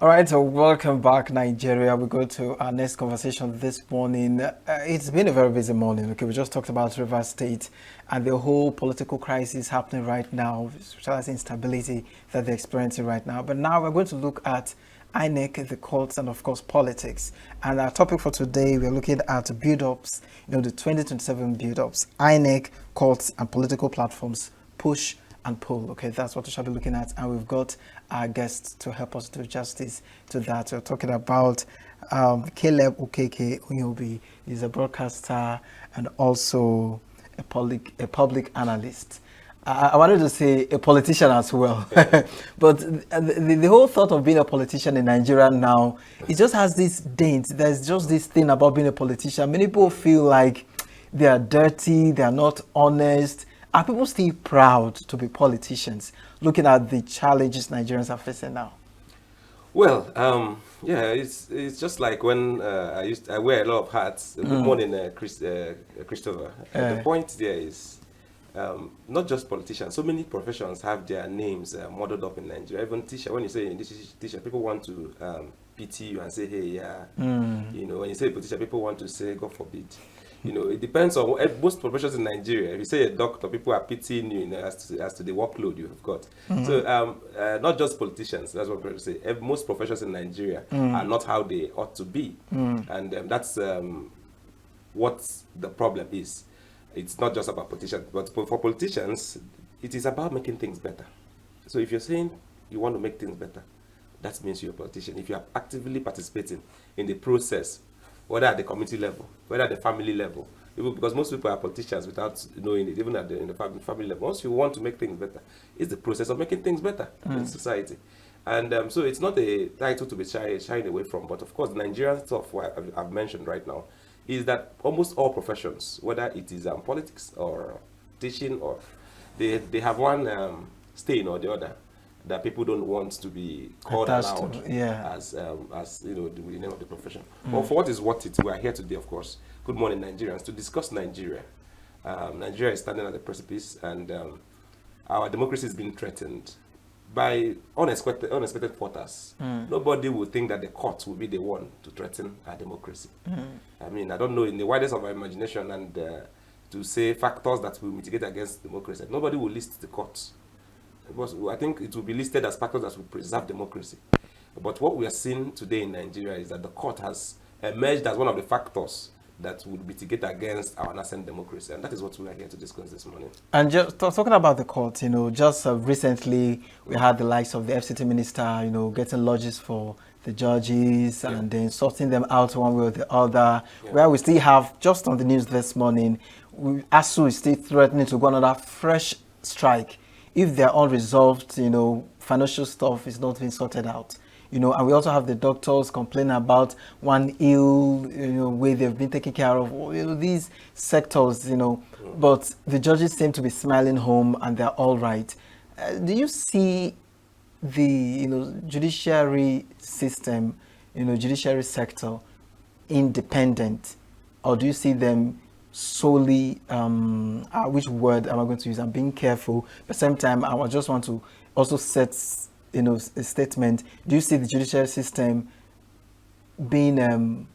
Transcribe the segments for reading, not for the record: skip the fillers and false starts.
All right, so welcome back, Nigeria. We go to our next conversation this morning. It's been a very busy morning. Okay, we just talked about Rivers State and the whole political crisis happening right now, socialist instability that they're experiencing right now. But now we're going to look at Inec, the courts, and of course politics. And our topic for today, we're looking at Buildups, the 2027 Buildups, Inec, courts, and political platforms, push and pull. Okay, that's what we shall be looking at, and we've got our guests to help us do justice to that. We're talking about Caleb Okeke Unyobi. He's a broadcaster and also a public analyst. I wanted to say a politician as well, but the whole thought of being a politician in Nigeria now, it just has this dent. There's just this thing about being a politician. Many people feel like they are dirty, they are not honest. Are people still proud to be politicians, looking at the challenges Nigerians are facing now? Well, yeah, it's just like when I wear a lot of hats. Good morning, Christopher. The point there is not just politicians. So many professions have their names modeled up in Nigeria. Even teacher, when you say this is teacher, people want to pity you and say, hey, yeah. When you say politician, people want to say, God forbid. It depends on most professions in Nigeria. If you say a doctor, people are pitying you, as to the workload you have got. So not just politicians, that's what I'm trying to say. Most professions in Nigeria are not how they ought to be. And that's what the problem is. It's not just about politicians, but for politicians, it is about making things better. So if you're saying you want to make things better, that means you're a politician. If you are actively participating in the process, whether at the community level, whether at the family level, because most people are politicians without knowing it, even in the family level. Once you want to make things better, it's the process of making things better in society. And so it's not a title to be shying away from, but of course, the Nigerian stuff I've mentioned right now is that almost all professions, whether it is politics or teaching, or they have one stain or the other that people don't want to be called aloud as the name of the profession. But for what is worth it, we are here today, of course. Good morning, Nigerians, to discuss Nigeria. Nigeria is standing at the precipice, and our democracy is being threatened by unexpected quarters. Nobody would think that the court will be the one to threaten our democracy. I mean, I don't know, in the widest of our imagination, and to say factors that will mitigate against democracy, nobody will list the courts. Because I think it will be listed as factors that will preserve democracy. But what we are seeing today in Nigeria is that the court has emerged as one of the factors that would mitigate against our nascent democracy. And that is what we are here to discuss this morning. And just talking about the court, just recently we had the likes of the FCT minister, getting lodges for the judges and then sorting them out one way or the other. Where we still have, just on the news this morning, ASU is still threatening to go on another fresh strike if their unresolved, financial stuff is not being sorted out. And we also have the doctors complaining about one ill, way they've been taken care of, these sectors, but the judges seem to be smiling home and they're all right. Do you see the, judiciary system, judiciary sector independent, or do you see them solely, which word am I going to use? I'm being careful, but at the same time, I just want to also set, a statement. Do you see the judiciary system being,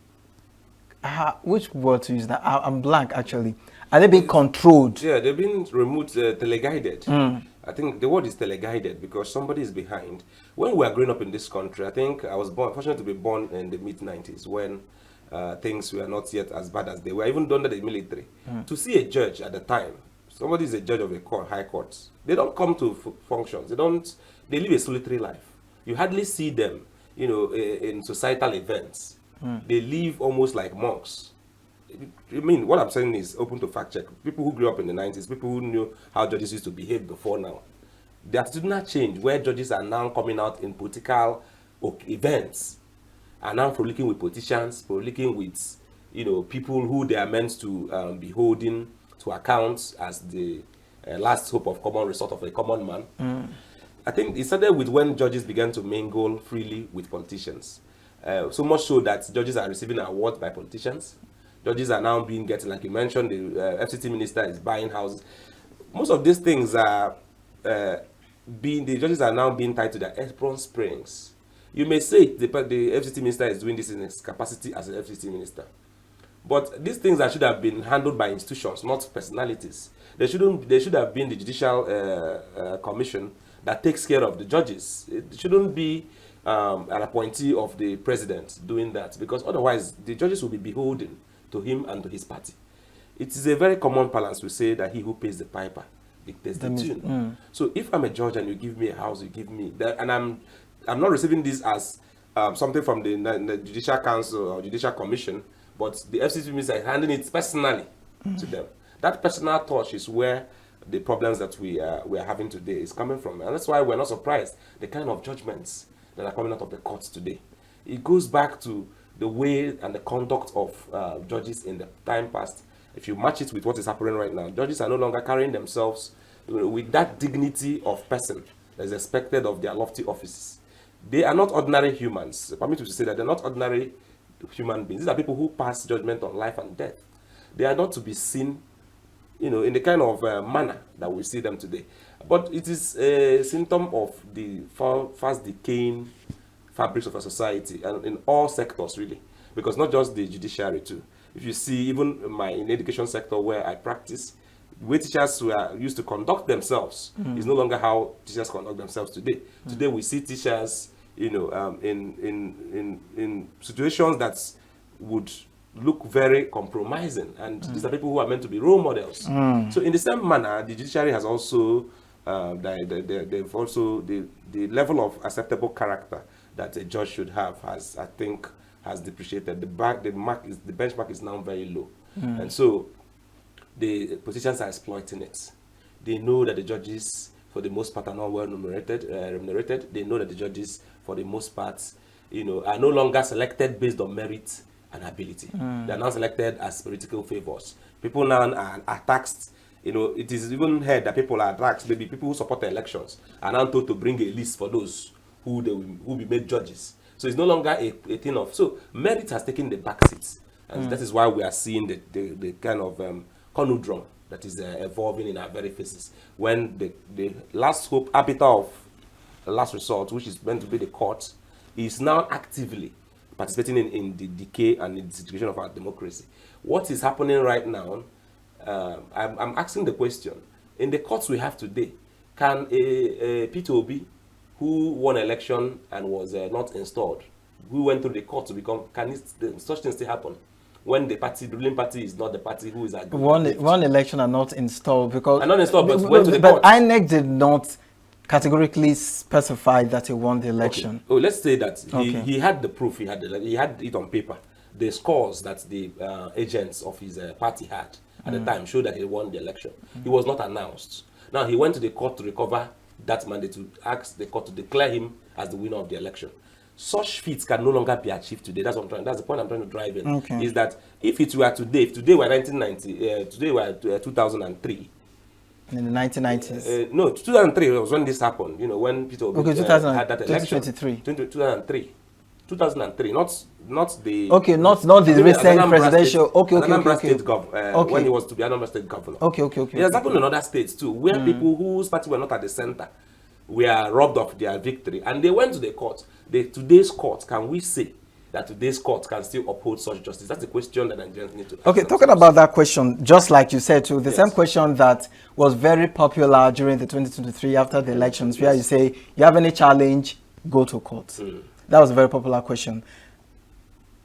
which word to use? That I'm blank actually. Are they being controlled? Yeah, they've been removed, teleguided. I think the word is teleguided because somebody is behind. When we were growing up in this country, I think I was fortunate to be born in the mid-90s when things were not yet as bad as they were, even under the military. To see a judge at the time, somebody is a judge of a high court, they don't come to functions. They live a solitary life. You hardly see them, in societal events. They live almost like monks. I mean, what I'm saying is open to fact check. People who grew up in the 90s, people who knew how judges used to behave before now, the attitudinal change where judges are now coming out in political events, are now frolicking with politicians, frolicking with, people who they are meant to be holding to account as the last hope of common resort of a common man. I think it started with when judges began to mingle freely with politicians. So much so that judges are receiving awards by politicians. Judges are now getting, like you mentioned, the FCT minister is buying houses. Most of these things are the judges are now being tied to their apron springs. You may say the FCT minister is doing this in his capacity as an FCT minister. But these things that should have been handled by institutions, not personalities. There should have been the judicial commission that takes care of the judges. It shouldn't be an appointee of the president doing that, because otherwise the judges will be beholden to him and to his party. It is a very common balance to say that he who pays the piper dictates the tune. So if I'm a judge and you give me a house, you give me that, and I'm not receiving this as something from the Judicial Council or Judicial Commission, but the FCT minister is handing it personally to them. That personal touch is where the problems that we are having today is coming from. And that's why we're not surprised the kind of judgments that are coming out of the courts today. It goes back to the way and the conduct of judges in the time past. If you match it with what is happening right now, judges are no longer carrying themselves with that dignity of person that is expected of their lofty offices. They are not ordinary humans. Permit me to say that they're not ordinary human beings. These are people who pass judgment on life and death. They are not to be seen, in the kind of manner that we see them today. But it is a symptom of the fast decaying fabrics of a society, and in all sectors really, because not just the judiciary too. If you see, even in the education sector where I practice, the way teachers were used to conduct themselves is no longer how teachers conduct themselves today. Today we see teachers, in situations that would look very compromising, and these are people who are meant to be role models. So in the same manner, the judiciary has also they've also the level of acceptable character that a judge should have has depreciated. The benchmark is now very low, and so the politicians are exploiting it. They know that the judges, for the most part, are not well remunerated. They know that the judges, for the most part, are no longer selected based on merit and ability. They are now selected as political favors. People now are taxed. It is even heard that people are taxed. Maybe people who support the elections are now told to bring a list for those who will be made judges. So it's no longer a thing of. So merit has taken the back seat, and that is why we are seeing the kind of conundrum that is evolving in our very faces. When the last hope, arbiter of the last resort, which is meant to be the court, is now actively participating in the decay and in the situation of our democracy. What is happening right now? I'm asking the question: in the courts we have today, can a Peter Obi, who won an election and was not installed, who went through the court to become, such things still happen when the ruling party is not the party who is agreeing? One election are not installed because not installed, but went to the court. But Inec did not categorically specify that he won the election. Okay. Oh, let's say that he had the proof. He had it on paper. The scores that the agents of his party had at the time showed that he won the election. He was not announced. Now he went to the court to recover that mandate, to ask the court to declare him as the winner of the election. Such feats can no longer be achieved today. That's the point I'm trying to drive in. Okay. Is that if it were today, if today were 1990, today were 2003. In the 1990s. No, 2003 was when this happened. When Peter Obi had that election. 2003. 2003, not the. Okay, not the recent presidential. Okay. State when he was to be Anambra State governor. Okay. It has happened in other states too, where people whose party were not at the center were robbed of their victory, and they went to the court. Today's court, can we say that today's court can still uphold such justice? That's the question that Nigerians need to ask. Okay, talking about that question, just like you said too, the same question that was very popular during the 2023 after the elections, where you say, you have any challenge, go to court. That was a very popular question.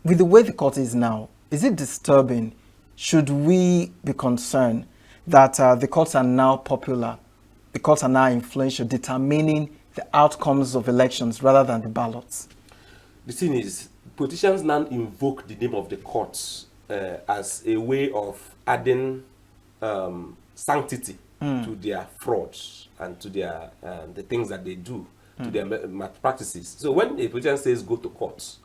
With the way the court is now, is it disturbing? Should we be concerned that the courts are now popular, the courts are now influential, determining the outcomes of elections rather than the ballots? The thing is, politicians now invoke the name of the courts as a way of adding sanctity to their frauds and to their the things that they do, to their practices. So when a politician says go to court,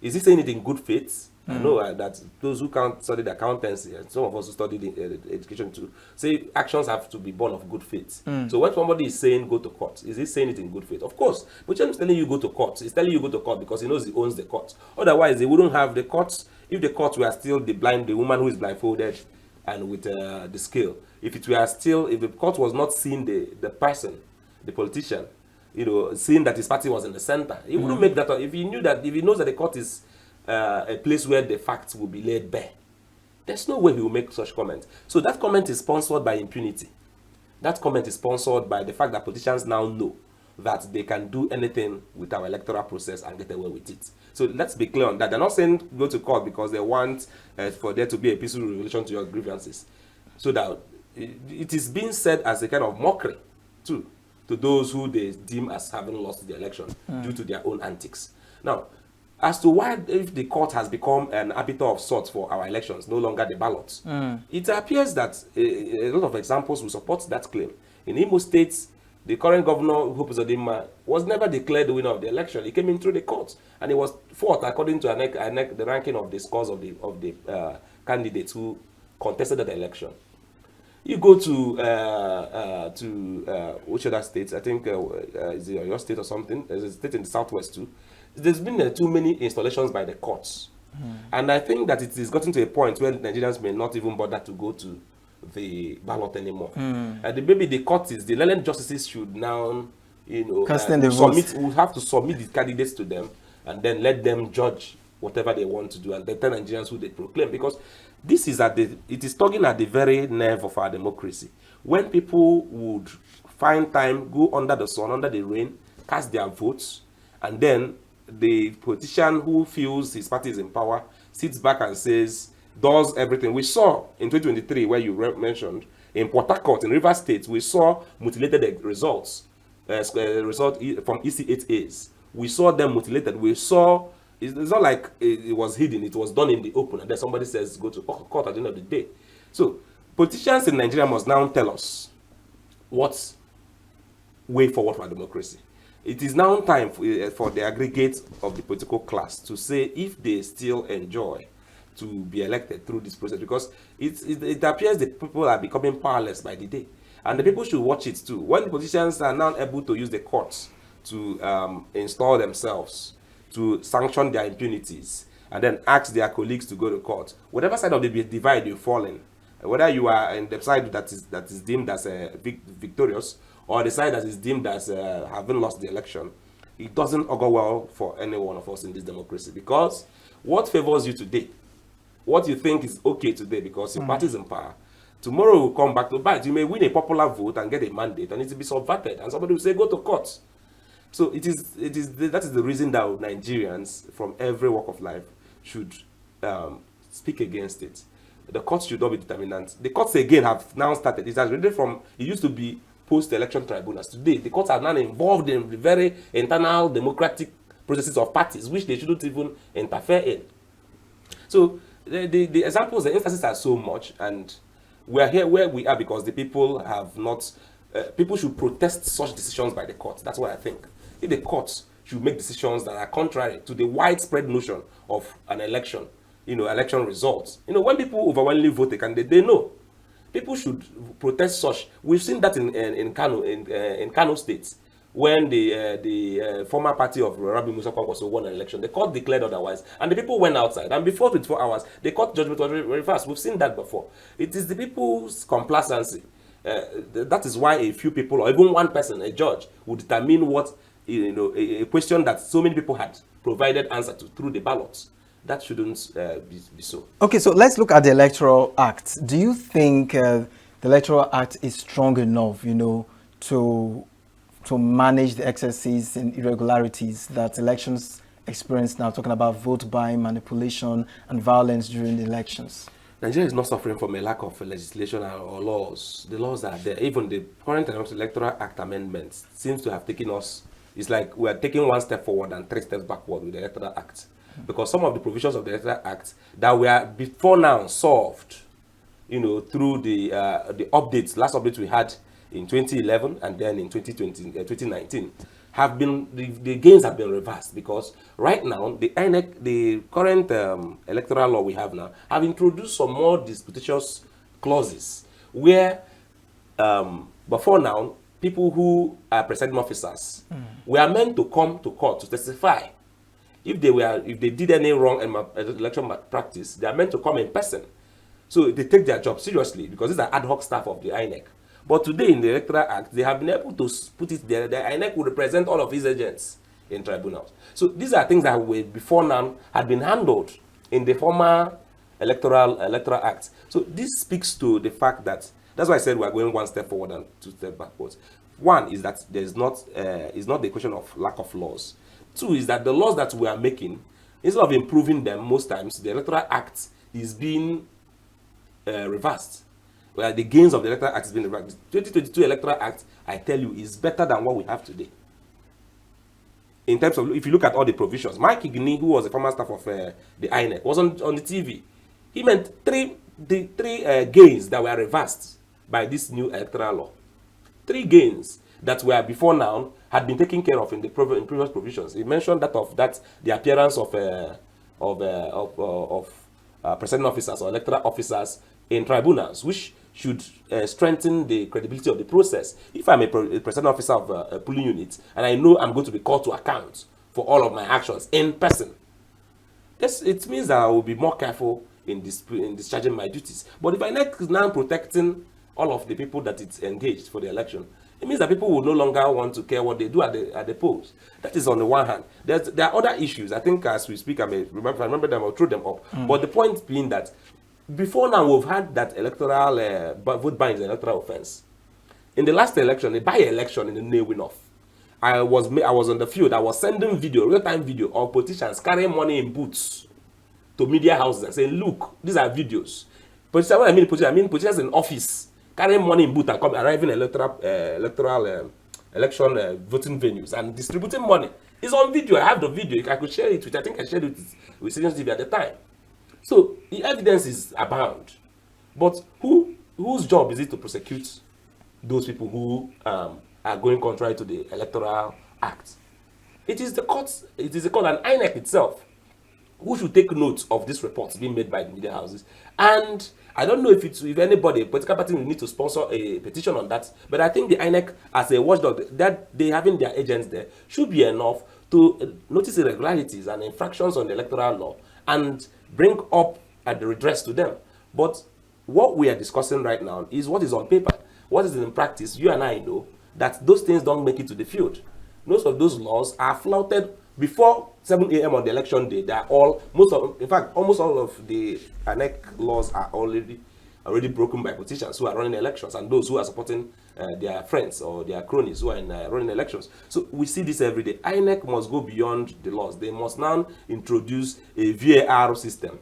is he saying it in good faith? I know that those who can't study the accountancy, and some of us who studied education too, say actions have to be born of good faith. So when somebody is saying go to court, is he saying it in good faith? Of course. But is telling you go to court. He's telling you go to court because he knows he owns the court. Otherwise, they wouldn't have the courts. If the courts were still the woman who is blindfolded and with the scale. If the court was not seeing the person, the politician, seeing that his party was in the center. He wouldn't make that. If he knew that, if he knows that the court is a place where the facts will be laid bare, there's no way he will make such comments. So that comment is sponsored by impunity. That comment is sponsored by the fact that politicians now know that they can do anything with our electoral process and get away with it. So let's be clear on that. They're not saying go to court because they want for there to be a peaceful resolution to your grievances. So that it is being said as a kind of mockery too, to those who they deem as having lost the election due to their own antics. Now, as to why, if the court has become an arbiter of sorts for our elections, no longer the ballots, it appears that a lot of examples will support that claim. In Imo State, the current governor, Hope Uzodinma, was never declared the winner of the election. He came in through the courts, and he was fourth according to Inec, the ranking of the scores of the candidates who contested that election. You go to which other states? I think is it your state or something? There's a state in the southwest too. There's been too many installations by the courts, and I think that it is gotten to a point where Nigerians may not even bother to go to the ballot anymore. Maybe the courts, the learned justices should now, submit. We have to submit the candidates to them, and then let them judge whatever they want to do, and then tell Nigerians who they proclaim, because this is it is tugging at the very nerve of our democracy. When people would find time, go under the sun, under the rain, cast their votes, and then the politician who feels his party is in power sits back and does everything. We saw in 2023, where you mentioned, in Port Harcourt, in Rivers State, we saw mutilated results, result from EC8As. We saw them mutilated. We saw, it's not like it was hidden, it was done in the open, and then somebody says go to court at the end of the day. So politicians in Nigeria must now tell us what's way forward for our democracy. It is now time for the aggregate of the political class to say if they still enjoy to be elected through this process, because it appears that people are becoming powerless by the day, and the people should watch it too. When the politicians are now able to use the courts to install themselves, to sanction their impunities, and then ask their colleagues to go to court, whatever side of the divide you fall in, whether you are in the side that is deemed as victorious, or the side that is deemed as having lost the election, it doesn't augur well for any one of us in this democracy. Because what favors you today, what you think is okay today because your party is in power, tomorrow will come back to bite. You may win a popular vote and get a mandate, and it will be subverted, and somebody will say go to court. So that is the reason that Nigerians from every walk of life should speak against it. The courts should not be determinant. The courts again have now started. It has really it used to be post-election tribunals. Today, the courts are now involved in the very internal democratic processes of parties, which they shouldn't even interfere in. So the examples, the instances are so much, and we are here where we are because the people have not. People should protest such decisions by the courts. That's what I think. If the courts should make decisions that are contrary to the widespread notion of an election, election results. When people overwhelmingly vote a candidate, they know. People should protest such. We've seen that in Kano, in Kano State, when the former party of Rabi Musa Kwankwaso won an election. The court declared otherwise, and the people went outside. And before 24 hours, the court judgment was reversed. We've seen that before. It is the people's complacency. That is why a few people, or even one person, a judge, would determine what a question that so many people had provided answer to through the ballots. That shouldn't be so. Okay, so let's look at the Electoral Act. Do you think the Electoral Act is strong enough, to manage the excesses and irregularities that elections experience now, talking about vote buying, manipulation, and violence during the elections? Nigeria is not suffering from a lack of legislation or laws. The laws are there. Even the current Electoral Act amendments seems to have taken us. It's like we are taking one step forward and 3 steps backward with the Electoral Act. Because some of the provisions of the Electoral Act that were before now solved, through the updates, last updates we had in 2011 and then in 2019, have been the gains have been reversed, because right now the Inec, the current electoral law we have now, have introduced some more disputatious clauses where before now people who are presiding officers were meant to come to court to testify. If they did any wrong election practice, they are meant to come in person. So they take their job seriously, because these are ad hoc staff of the Inec. But today in the Electoral Act, they have been able to put it there. The INEC will represent all of his agents in tribunals. So these are things that were before now had been handled in the former Electoral Act. So this speaks to the fact that, that's why I said we are going one step forward and two steps backwards. One is that there is not the question of lack of laws. Two is that the laws that we are making, instead of improving them, most times the Electoral Act is being reversed. Well, the gains of the Electoral Act is being reversed. The 2022 Electoral Act, I tell you, is better than what we have today. In terms of, if you look at all the provisions, Mike Igni, who was a former staff of the INEC, was on the TV. He meant three gains that were reversed by this new electoral law. 3 gains that were before now had been taken care of in the previous provisions. He mentioned that the appearance of presiding officers or electoral officers in tribunals, which should strengthen the credibility of the process. If I'm a presiding officer of a polling unit and I know I'm going to be called to account for all of my actions in person, it means that I will be more careful in discharging my duties. But if INEC is now protecting all of the people that it's engaged for the election, it means that people will no longer want to care what they do at the polls. That is on the one hand. There are other issues. I think as we speak, I remember them, I'll throw them up. But the point being that before now, we've had that electoral vote buying is an electoral offense. In the last election, the by-election in the Newinoff, I was on the field. I was sending real-time video of politicians carrying money in boots to media houses and saying, "Look, these are videos." Politicians, when I mean politicians in office carrying money in boots and arriving in election voting venues and distributing money. It's on video. I have the video. I could share it, which I think I shared it with Senior TV at the time. So the evidence is abound, but whose job is it to prosecute those people who are going contrary to the Electoral Act? It is the courts. It is the court and INEC itself who should take note of these reports being made by the media houses. And I don't know if anybody, political party, will need to sponsor a petition on that. But I think the INEC, as a watchdog, that they having their agents there, should be enough to notice irregularities and infractions on the electoral law and bring up the redress to them. But what we are discussing right now is what is on paper. What is in practice? You and I know that those things don't make it to the field. Most of those laws are flouted before 7 a.m. on the election day. They are almost all of the INEC laws are already broken by politicians who are running elections and those who are supporting their friends or their cronies who are running elections. So we see this every day. INEC must go beyond the laws. They must now introduce a VAR system.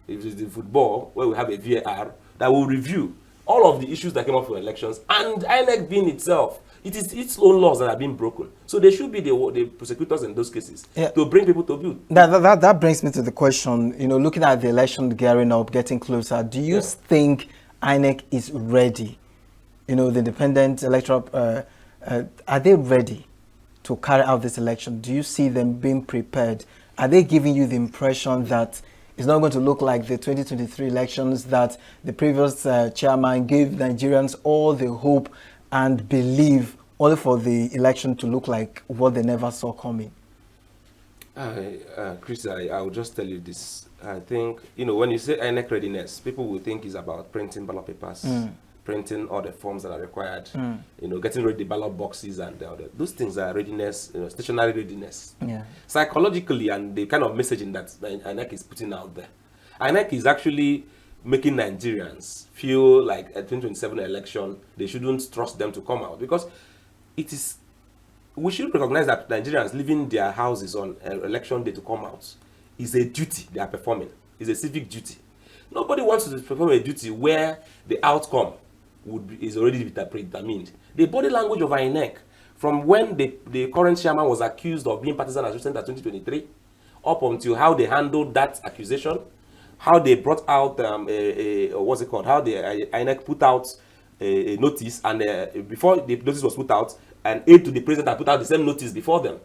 If it is the football, where we have a VAR that will review all of the issues that came up for elections, and INEC being itself, it is its own laws that are being broken. So they should be the prosecutors in those cases to bring people to view. That brings me to the question, looking at the election gearing up, getting closer, do you think INEC is ready? The independent electoral, are they ready to carry out this election? Do you see them being prepared? Are they giving you the impression that it's not going to look like the 2023 elections, that the previous chairman gave Nigerians all the hope and belief only for the election to look like what they never saw coming? Chris, I will just tell you this. I think, when you say INEC readiness, people will think it's about printing ballot papers, printing all the forms that are required, getting rid of the ballot boxes and those things are readiness, stationary readiness. Yeah. Psychologically, and the kind of messaging that INEC is putting out there. INEC is actually making Nigerians feel like a 2027 election, they shouldn't trust them to come out, because we should recognize that Nigerians leaving their houses on election day to come out is a duty they are performing. It's a civic duty. Nobody wants to perform a duty where the outcome is already predetermined. The body language of INEC, from when the current chairman was accused of being partisan as recent as 2023, up until how they handled that accusation, how they brought out how the INEC put out a notice, and before the notice was put out, an aide to the president had put out the same notice before them.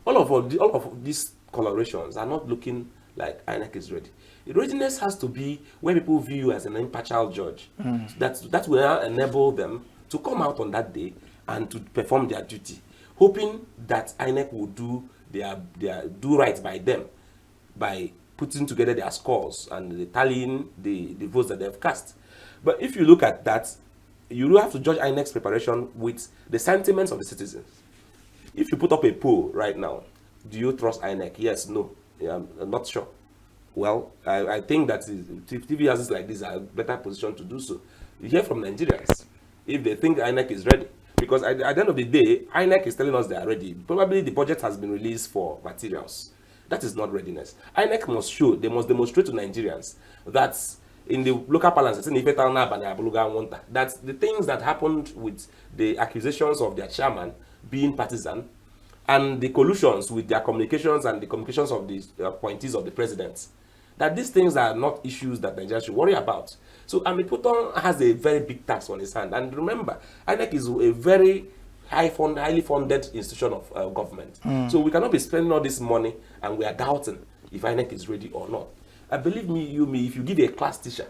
All of these colorations are not looking like INEC is ready. The readiness has to be where people view you as an impartial judge. That will enable them to come out on that day and to perform their duty, hoping that INEC will do do right by them by putting together their scores and tallying the votes that they've cast. But if you look at that, you have to judge INEC's preparation with the sentiments of the citizens. If you put up a poll right now, do you trust INEC? Yes, no. Yeah, I'm not sure. Well, I think that TV houses like this are better positioned to do so. You hear from Nigerians if they think INEC is ready. Because at the end of the day, INEC is telling us they are ready. Probably the budget has been released for materials. That is not readiness. INEC must show, they must demonstrate to Nigerians that in the local parlance, that the things that happened with the accusations of their chairman being partisan and the collusions with their communications and the communications of the appointees of the president, that these things are not issues that Nigeria should worry about. So Amiputon has a very big task on his hand. And remember, INEC is a very highly funded institution of government. So we cannot be spending all this money and we are doubting if INEC is ready or not. Believe me, if you give a class teacher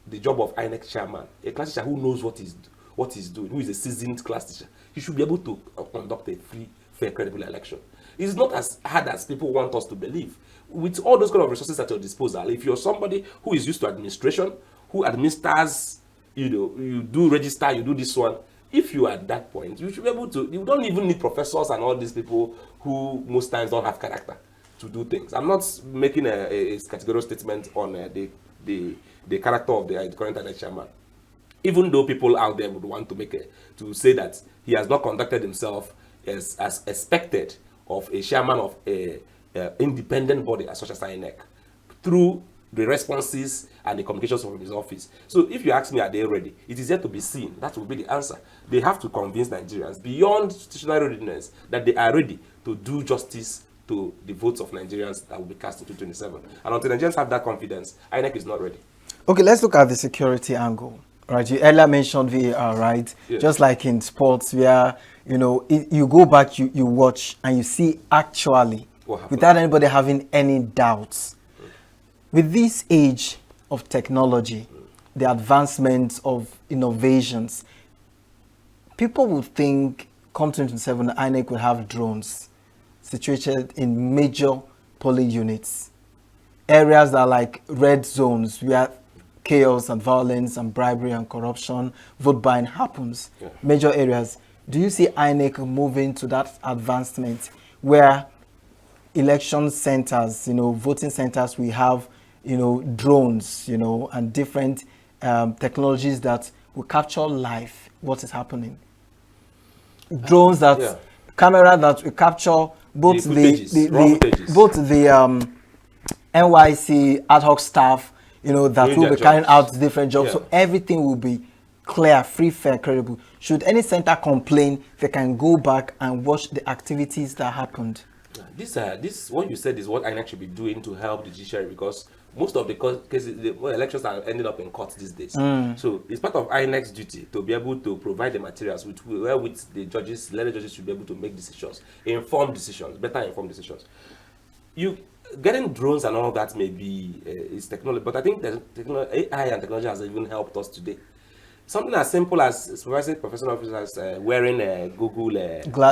the job of INEC chairman, a class teacher who knows what he's doing, who is a seasoned class teacher, he should be able to conduct a free, fair, credible election. It's not as hard as people want us to believe. With all those kind of resources at your disposal, if you're somebody who is used to administration, who administers, you do register, you do this one, if you are at that point, you should be able to, you don't even need professors and all these people who most times don't have character to do things. I'm not making a categorical statement on the character of the current INEC chairman. Even though people out there would want to say that he has not conducted himself as expected of a chairman of a independent body as such as INEC through the responses and the communications from his office. So if you ask me, are they ready? It is yet to be seen. That will be the answer. They have to convince Nigerians beyond institutional readiness that they are ready to do justice to the votes of Nigerians that will be cast in 2027. And until Nigerians have that confidence, INEC is not ready. Okay, let's look at the security angle. Right, you earlier mentioned VAR, right? Yeah. Just like in sports, where you go back, you watch, and you see actually, without anybody having any doubts, with this age of technology, the advancements of innovations, people would think come 2027, INEC will have drones situated in major polling units, areas that are like red zones where chaos and violence and bribery and corruption, vote buying happens, major areas. Do you see INEC moving to that advancement where election centers, voting centers, we have, drones, and different technologies that will capture live what is happening? Drones that, camera that will capture both the NYC ad hoc staff, that will be carrying out different jobs. So everything will be clear, free, fair, credible. Should any center complain, they can go back and watch the activities that happened. This what you said is what INEC should be doing to help the judiciary, because most of the cases, the elections are ending up in court these days. So it's part of INEC's duty to be able to provide the materials with the judges, legal judges should be able to make decisions, better informed decisions. Getting drones and all that may be is technology, but I think AI and technology has even helped us today. Something as simple as supervising professional officers wearing Google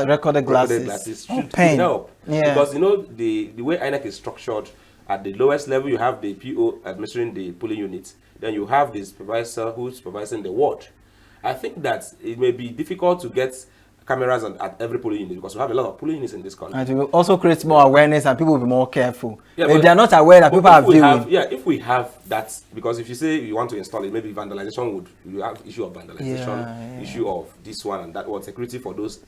recorded glasses should help. Because the way INEC is structured, at the lowest level you have the PO administering the polling unit, then you have the supervisor who's supervising the ward. I think that it may be difficult to get cameras at every polling unit because we have a lot of polling units in this country. And it will also create more awareness and people will be more careful. If they are not aware that people are viewing. If we have that, because if you say you want to install it, maybe vandalization you have issue of vandalization, issue of this one and that one, security for those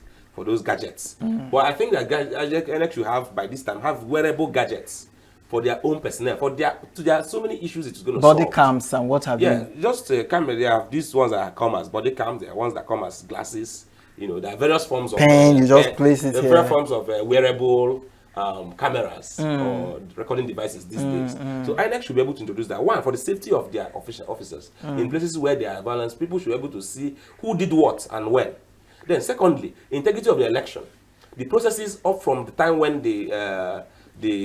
gadgets. But I think that INEC should have, by this time, have wearable gadgets for their own personnel. There are so many issues it's going to solve. Body cams and what have you. Yeah, just camera. They have these ones that come as body cams. There are ones that come as glasses. There are various forms of pen. You just place it here. Various forms of wearable cameras or recording devices these days. So INEC should be able to introduce that. One, for the safety of their officers. In places where there are violence, people should be able to see who did what and when. Then secondly, integrity of the election. The processes up from the time when the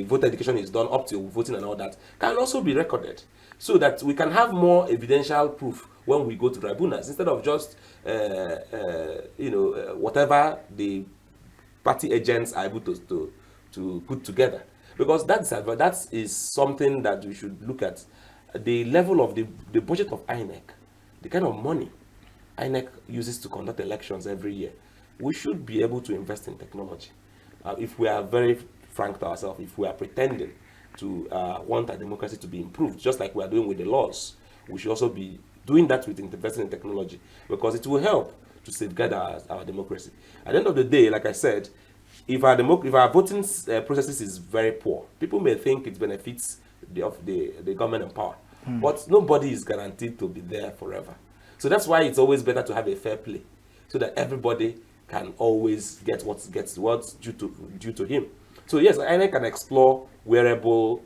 voter education is done up to voting and all that can also be recorded, so that we can have more evidential proof when we go to tribunals, instead of just whatever the party agents are able to put together. Because that is something that we should look at. The level of the budget of INEC, the kind of money INEC uses to conduct elections every year, we should be able to invest in technology. If we are very frank to ourselves, if we are pretending to want our democracy to be improved, just like we are doing with the laws, we should also be doing that with investing in technology, because it will help to safeguard our democracy. At the end of the day, like I said, if our voting processes is very poor, people may think it benefits the government in power, but nobody is guaranteed to be there forever. So that's why it's always better to have a fair play, so that everybody can always get what's due to him. So yes, INEC can explore wearable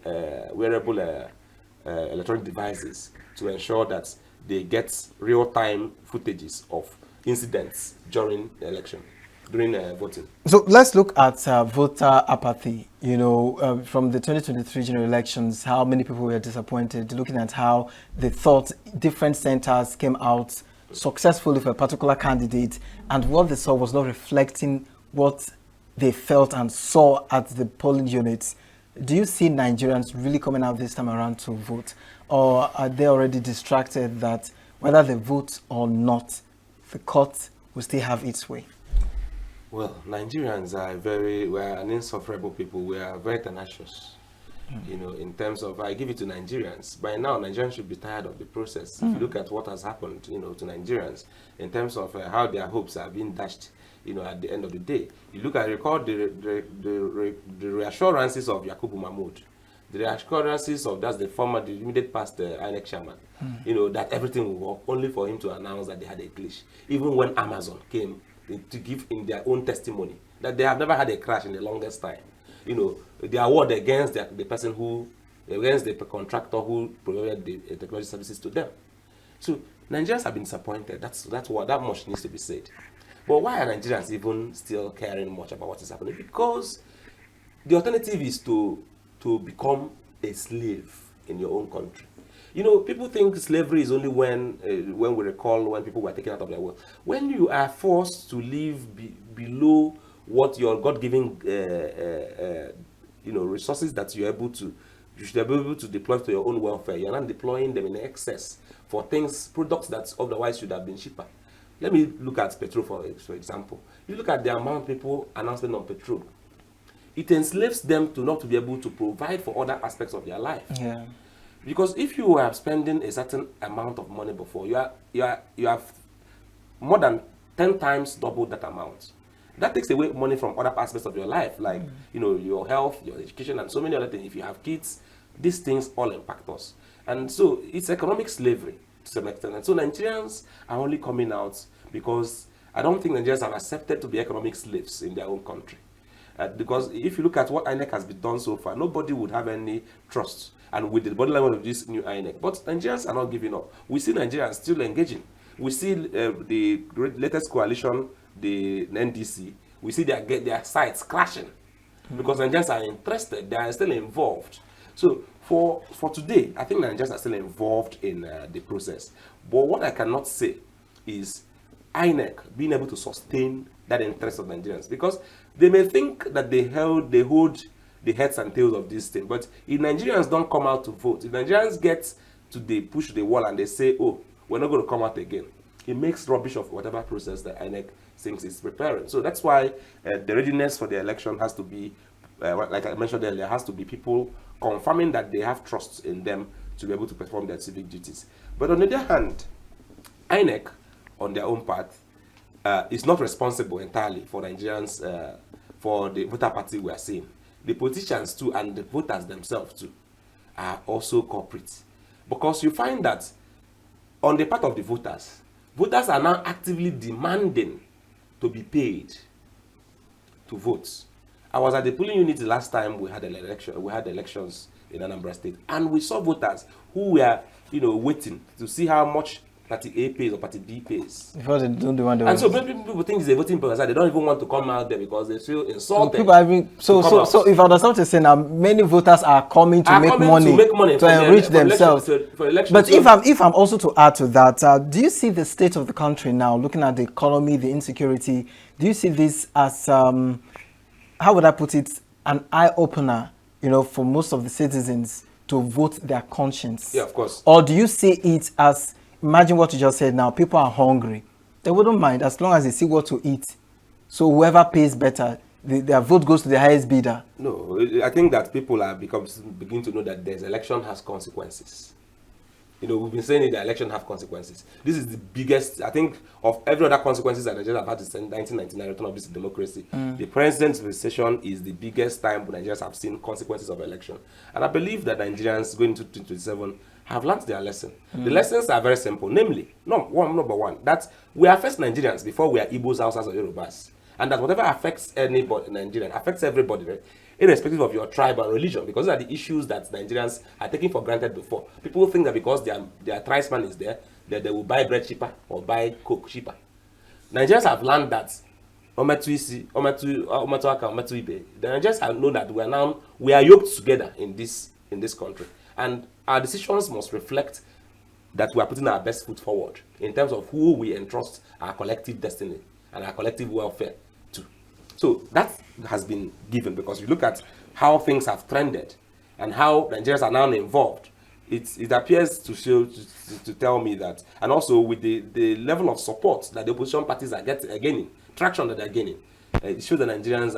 electronic devices to ensure that they get real-time footages of incidents during the election, during voting. So let's look at voter apathy. You know, from the 2023 general elections, how many people were disappointed, looking at how they thought different centers came out successfully for a particular candidate, and what they saw was not reflecting what they felt and saw at the polling units. Do you see Nigerians really coming out this time around to vote, or are they already distracted that whether they vote or not, the court will still have its way? Well, Nigerians we are an insufferable people. We are very tenacious. You know, in terms of, I give it to Nigerians. By now, Nigerians should be tired of the process. If you look at what has happened, you know, to Nigerians, in terms of how their hopes are being dashed, you know, at the end of the day. You recall the reassurances of Yakubu Mahmoud, the reassurances of the immediate past INEC chairman, you know, that everything will work, only for him to announce that they had a glitch. Even when Amazon came to give in their own testimony that they have never had a crash in the longest time. You know, the award against the person against the contractor who provided the technology services to them. So Nigerians have been disappointed. That much needs to be said. But why are Nigerians even still caring much about what is happening? Because the alternative is to become a slave in your own country. You know, people think slavery is only when we recall when people were taken out of their will. When you are forced to live below what your God-given resources that you should be able to deploy to your own welfare, you're not deploying them in excess for products that otherwise should have been cheaper. Let me look at petrol for example. You look at the amount of people announcing on petrol. It enslaves them to not to be able to provide for other aspects of their life. Yeah. Because if you are spending a certain amount of money before, you have more than 10 times double that amount. That takes away money from other aspects of your life, like you know, your health, your education, and so many other things. If you have kids, these things all impact us. And so it's economic slavery to some extent. And so Nigerians are only coming out because I don't think Nigerians have accepted to be economic slaves in their own country. Because if you look at what INEC has been done so far, nobody would have any trust. And with the body language of this new INEC. But Nigerians are not giving up. We see Nigerians still engaging. We see the latest coalition, the NDC, we see their sites crashing. Because Nigerians are interested, they are still involved. So for today, I think Nigerians are still involved in the process. But what I cannot say is INEC being able to sustain that interest of Nigerians. Because they may think that they hold the heads and tails of this thing. But if Nigerians don't come out to vote, if Nigerians get to push the wall and they say, oh, we're not going to come out again, it makes rubbish of whatever process that INEC thinks is preparing. So that's why the readiness for the election has to be, like I mentioned earlier, has to be people confirming that they have trust in them to be able to perform their civic duties. But on the other hand, INEC, on their own part, is not responsible entirely for Nigerians, for the voter party we are seeing. The politicians too, and the voters themselves too, are also culprits. Because you find that on the part of the voters are now actively demanding to be paid to vote. I was at the polling unit the last time we had elections in Anambra State, and we saw voters who were, waiting to see how much Party A pays or Party B pays. Before they don't do one. And so many people think it's a voting process. They don't even want to come out there because they feel insulted. So if I understand what you're saying now, many voters are coming to make money to enrich themselves. For election. But if I'm also to add to that, do you see the state of the country now, looking at the economy, the insecurity? Do you see this as how would I put it, an eye opener, for most of the citizens to vote their conscience? Yeah, of course. Or do you see it as, imagine what you just said now, people are hungry. They wouldn't mind as long as they see what to eat. So whoever pays better, their vote goes to the highest bidder. No, I think that people are beginning to know that this election has consequences. You know, we've been saying that election have consequences. This is the biggest, I think, of every other consequences that Nigeria have had since 1999, return of this democracy. The president's recession is the biggest time Nigerians have seen consequences of election. And I believe that Nigerians going into 2027 have learned their lesson. The lessons are very simple, namely, number one, that we are first Nigerians before we are Igbos, Hausas, or Yorubas. And that whatever affects anybody in Nigeria affects everybody, right? Irrespective of your tribe and religion, because those are the issues that Nigerians are taking for granted before. People think that because their tribesman is there, that they will buy bread cheaper or buy coke cheaper. Nigerians have learned that the Nigerians have known that we are yoked together in this country, and our decisions must reflect that we are putting our best foot forward in terms of who we entrust our collective destiny and our collective welfare to. So that has been given, because you look at how things have trended and how Nigerians are now involved. It appears to show to tell me that, and also with the level of support that the opposition parties are gaining, traction that they're gaining, it shows that Nigerians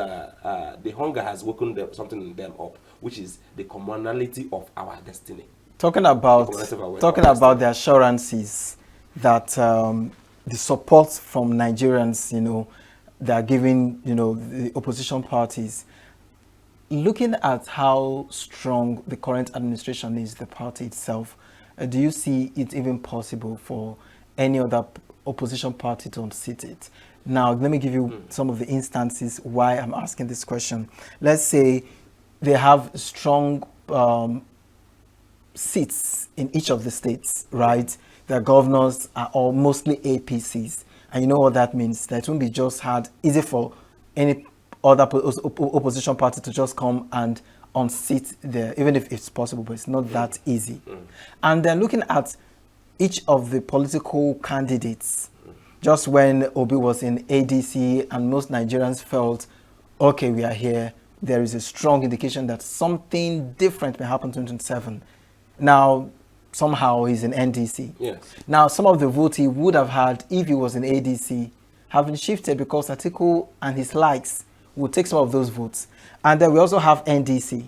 the hunger has woken something in them up, which is the commonality of our destiny. Talking about the assurances that the support from Nigerians, they are giving, the opposition parties. Looking at how strong the current administration is, the party itself, do you see it even possible for any other opposition party to unseat it? Now, let me give you some of the instances why I'm asking this question. Let's say they have strong seats in each of the states, right? Their governors are all mostly APCs. And you know what that means? That it won't be just easy for any other opposition party to just come and unseat there, even if it's possible, but it's not that easy. And then looking at each of the political candidates, just when Obi was in ADC and most Nigerians felt, okay, we are here, there is a strong indication that something different may happen in 2027. Now, somehow he's in NDC. Yes. Now, some of the votes he would have had if he was in ADC have been shifted because Atiku and his likes will take some of those votes. And then we also have NDC,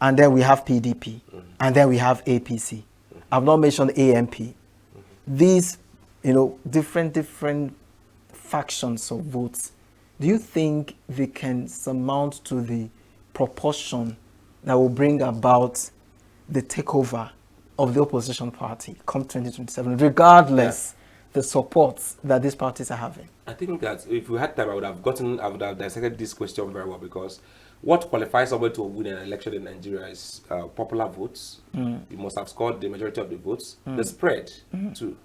and then we have PDP, and then we have APC. I've not mentioned AMP. These, different factions of votes, do you think they can surmount to the proportion that will bring about the takeover of the opposition party come 2027, regardless the support that these parties are having? I think that if we had time, I would have dissected this question very well, because what qualifies somebody to win an election in Nigeria is popular votes. You must have scored the majority of the votes. The spread too,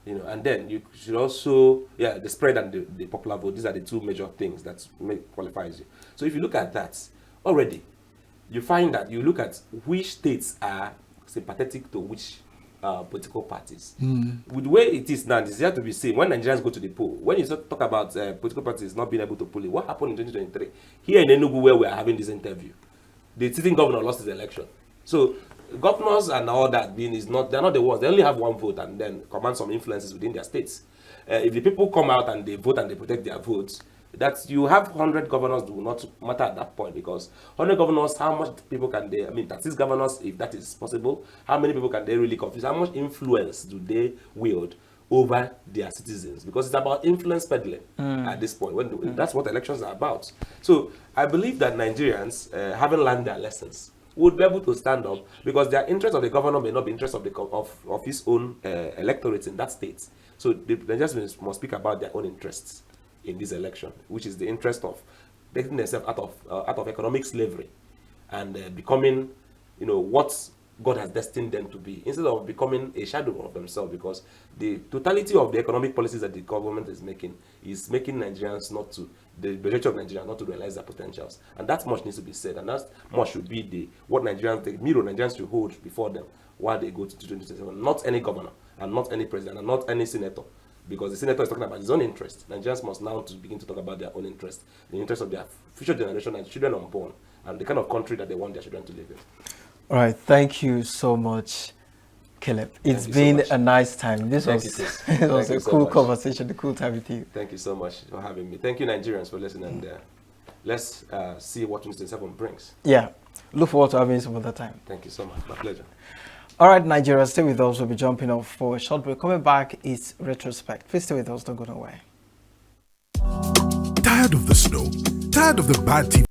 and then you should also, the spread and the popular vote. These are the two major things that qualifies you. So if you look at that already, you find that you look at which states are sympathetic to which political parties. With the way it is now, it's yet to be seen when Nigerians go to the poll. When you talk about political parties not being able to pull it, what happened in 2023? Here in Enugu, where we are having this interview, the sitting governor lost his election. So governors and all that they're not the ones. They only have one vote and then command some influences within their states. If the people come out and they vote and they protect their votes, that you have 100 governors do not matter at that point, because 100 governors, how much people can they, 36 governors, if that is possible, how many people can they really confuse? How much influence do they wield over their citizens? Because it's about influence peddling at this point. That's what elections are about. So I believe that Nigerians, having learned their lessons, would be able to stand up, because their interest of the governor may not be interest of his own electorate in that state. So the Nigerians must speak about their own interests in this election, which is the interest of taking themselves out of economic slavery and becoming, what God has destined them to be, instead of becoming a shadow of themselves, because the totality of the economic policies that the government is making Nigerians the majority of Nigerians not to realize their potentials. And that much needs to be said, and that much should be what Nigerians should hold before them while they go to 2027. Not any governor, and not any president, and not any senator. Because the senator is talking about his own interest. Nigerians must now begin to talk about their own interest, the interest of their future generation and children unborn, and the kind of country that they want their children to live in. All right, thank you so much, Caleb, it's Thank you so been much. a nice time. This Thank was you, sis. it was Thank you a so cool much. conversation, a cool time with you. Thank you so much for having me. Thank you, Nigerians, for listening. And let's see what 2027 brings. Yeah. Look forward to having you some other time. Thank you so much. My pleasure. All right, Nigeria, stay with us. We'll be jumping off for a short break. Coming back, it's retrospect. Please stay with us. Don't go nowhere. Tired of the snow? Tired of the bad TV?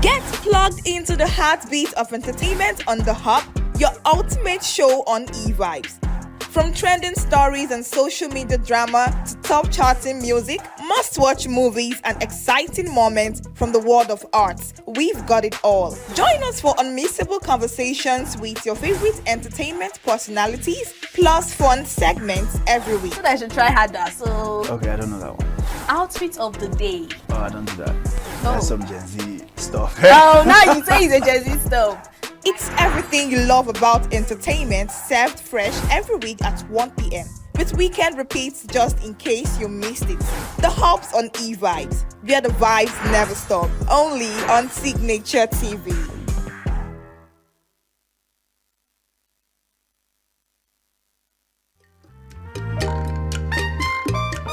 Get plugged into the heartbeat of entertainment on The Hub, your ultimate show on e-vibes. From trending stories and social media drama to top charting music, must-watch movies and exciting moments from the world of arts, we've got it all. Join us for unmissable conversations with your favorite entertainment personalities, plus fun segments every week. I should try harder. So, Okay, I don't know that one. outfit of the day. Oh, I don't do that. No. That's some Gen Z stuff. Oh, now you say it's a Gen Z stuff. It's everything you love about entertainment, served fresh every week at 1 p.m. with weekend repeats just in case you missed it. The Hubs on e-vibes, where the vibes never stop. Only on Signature TV.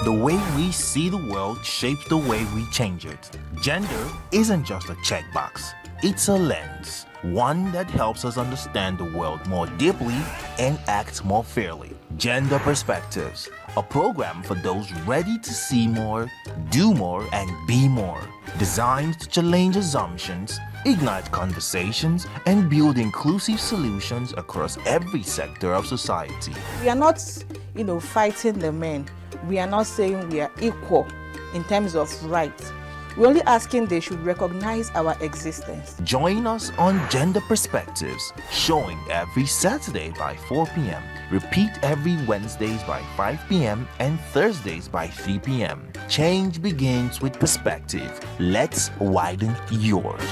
The way we see the world shapes the way we change it. Gender isn't just a checkbox, it's a lens, one that helps us understand the world more deeply and act more fairly. Gender Perspectives, a program for those ready to see more, do more, and be more. Designed to challenge assumptions, ignite conversations, and build inclusive solutions across every sector of society. We are not, fighting the men. We are not saying we are equal in terms of rights. We're only asking they should recognize our existence. Join us on Gender Perspectives, showing every Saturday by 4 p.m. Repeat every Wednesdays by 5 p.m. and Thursdays by 3 p.m. Change begins with perspective. Let's widen yours.